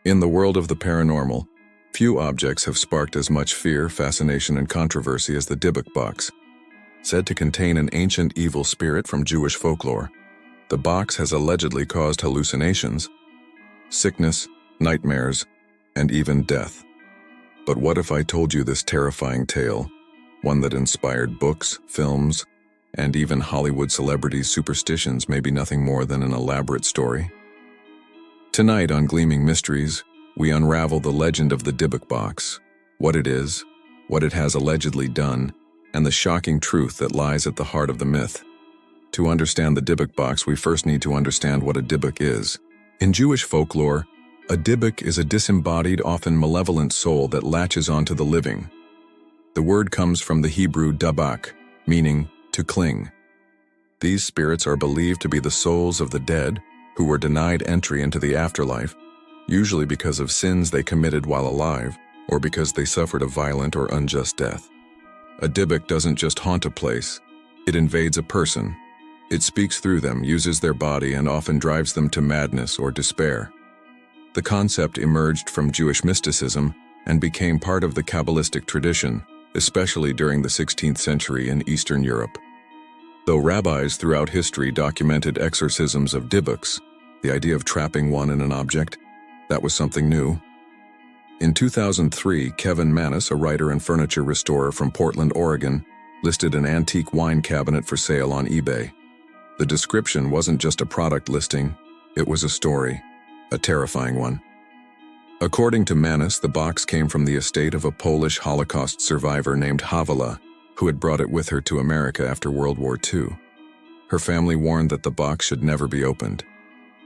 In the world of the paranormal, few objects have sparked as much fear, fascination, and controversy as the Dybbuk Box. Said to contain an ancient evil spirit from Jewish folklore, the box has allegedly caused hallucinations, sickness, nightmares, and even death. But what if I told you this terrifying tale, one that inspired books, films, and even Hollywood celebrities' superstitions may be nothing more than an elaborate story? Tonight on Gleaming Mysteries, we unravel the legend of the Dybbuk Box, what it is, what it has allegedly done, and the shocking truth that lies at the heart of the myth. To understand the Dybbuk Box, we first need to understand what a Dybbuk is. In Jewish folklore, a Dybbuk is a disembodied, often malevolent soul that latches onto the living. The word comes from the Hebrew Dybbuk, meaning to cling. These spirits are believed to be the souls of the dead who were denied entry into the afterlife, usually because of sins they committed while alive or because they suffered a violent or unjust death. A Dybbuk doesn't just haunt a place, it invades a person. It speaks through them, uses their body, and often drives them to madness or despair. The concept emerged from Jewish mysticism and became part of the Kabbalistic tradition, especially during the 16th century in Eastern Europe. Though rabbis throughout history documented exorcisms of Dybbuks, the idea of trapping one in an object, that was something new. In 2003, Kevin Mannis, a writer and furniture restorer from Portland, Oregon, listed an antique wine cabinet for sale on eBay. The description wasn't just a product listing, it was a story, a terrifying one. According to Mannis, the box came from the estate of a Polish Holocaust survivor named Havila, who had brought it with her to America after World War II. Her family warned that the box should never be opened.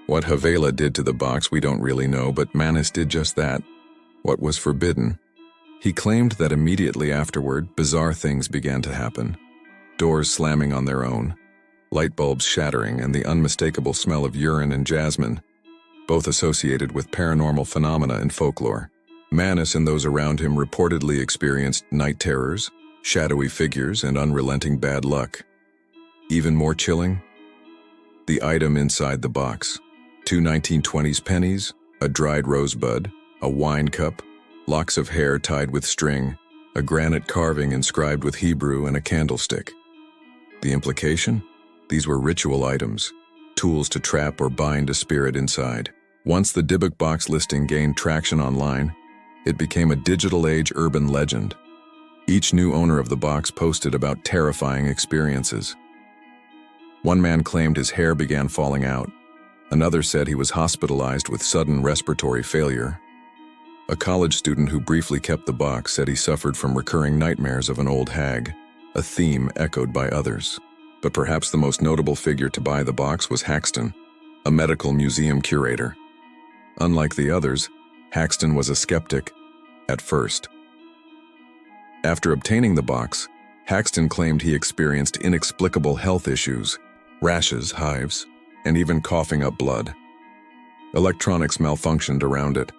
What Havila did to the box we don't really know, but Mannis did just that. What was forbidden? He claimed that immediately afterward, bizarre things began to happen. Doors slamming on their own, light bulbs shattering, and the unmistakable smell of urine and jasmine, both associated with paranormal phenomena in folklore. Mannis and those around him reportedly experienced night terrors, shadowy figures, and unrelenting bad luck. Even more chilling? The item inside the box. 2 1920s pennies, a dried rosebud, a wine cup, locks of hair tied with string, a granite carving inscribed with Hebrew, and a candlestick. The implication? These were ritual items, tools to trap or bind a spirit inside. Once the Dybbuk Box listing gained traction online, it became a digital-age urban legend. Each new owner of the box posted about terrifying experiences. One man claimed his hair began falling out. Another said he was hospitalized with sudden respiratory failure. A college student who briefly kept the box said he suffered from recurring nightmares of an old hag, a theme echoed by others. But perhaps the most notable figure to buy the box was Haxton, a medical museum curator. Unlike the others, Haxton was a skeptic at first. After obtaining the box, Haxton claimed he experienced inexplicable health issues, rashes, hives, and even coughing up blood. Electronics malfunctioned around it.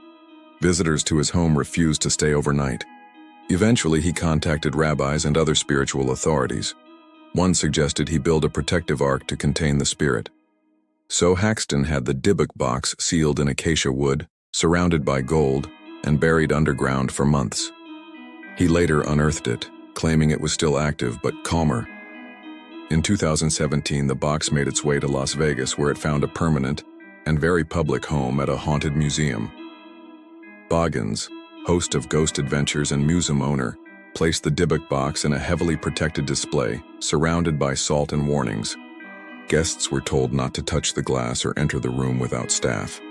Visitors to his home refused to stay overnight. Eventually, he contacted rabbis and other spiritual authorities. One suggested he build a protective ark to contain the spirit. So Haxton had the Dybbuk Box sealed in acacia wood, surrounded by gold, and buried underground for months. He later unearthed it, claiming it was still active but calmer. In 2017, the box made its way to Las Vegas, where it found a permanent and very public home at a haunted museum. Bagans, host of Ghost Adventures and museum owner, placed the Dybbuk Box in a heavily protected display, surrounded by salt and warnings. Guests were told not to touch the glass or enter the room without staff.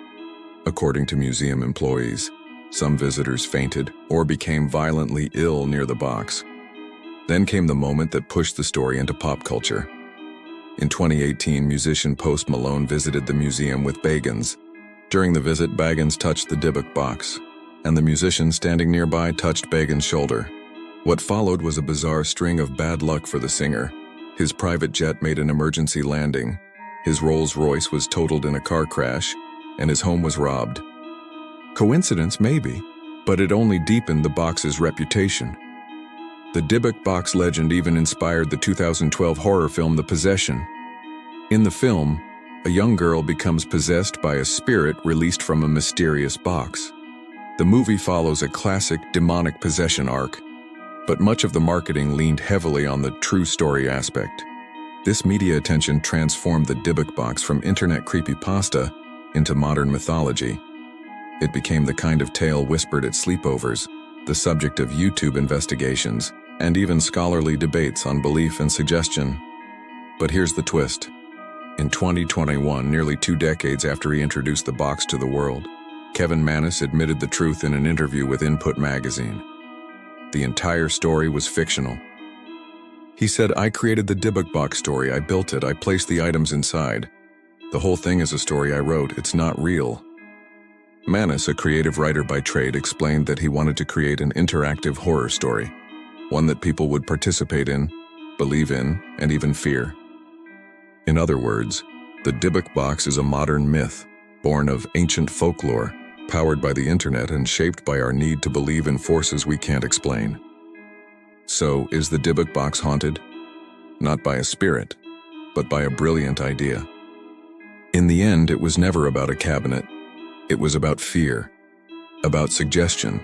According to museum employees, some visitors fainted or became violently ill near the box. Then came the moment that pushed the story into pop culture. In 2018, musician Post Malone visited the museum with Bagans. During the visit, Bagans touched the Dybbuk Box, and the musician standing nearby touched Bagans' shoulder. What followed was a bizarre string of bad luck for the singer. His private jet made an emergency landing, his Rolls-Royce was totaled in a car crash, and his home was robbed. Coincidence, maybe, but it only deepened the box's reputation. The Dybbuk Box legend even inspired the 2012 horror film The Possession. In the film, A young girl becomes possessed by a spirit released from a mysterious box. The movie follows a classic demonic possession arc, but much of the marketing leaned heavily on the true story aspect. This media attention transformed the Dybbuk Box from internet creepypasta into modern mythology. It became the kind of tale whispered at sleepovers, the subject of YouTube investigations, and even scholarly debates on belief and suggestion. But here's the twist. In 2021, nearly 2 decades after he introduced the box to the world, Kevin Mannis admitted the truth in an interview with Input magazine. The entire story was fictional. He said, "I created the Dybbuk Box story, I built it, I placed the items inside. The whole thing is a story I wrote, it's not real." Mannis, a creative writer by trade, explained that he wanted to create an interactive horror story, one that people would participate in, believe in, and even fear. In other words, the Dybbuk Box is a modern myth, born of ancient folklore, powered by the internet and shaped by our need to believe in forces we can't explain. So, is the Dybbuk Box haunted? Not by a spirit, but by a brilliant idea. In the end, it was never about a cabinet. It was about fear, about suggestion,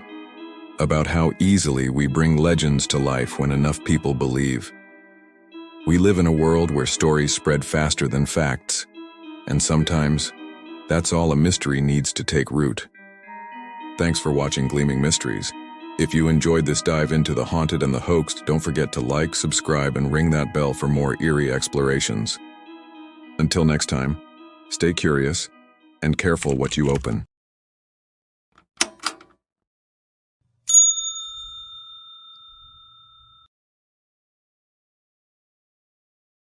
about how easily we bring legends to life when enough people believe. We live in a world where stories spread faster than facts, and sometimes, that's all a mystery needs to take root. Thanks for watching Gleaming Mysteries. If you enjoyed this dive into the haunted and the hoaxed, don't forget to like, subscribe, and ring that bell for more eerie explorations. Until next time, stay curious and careful what you open.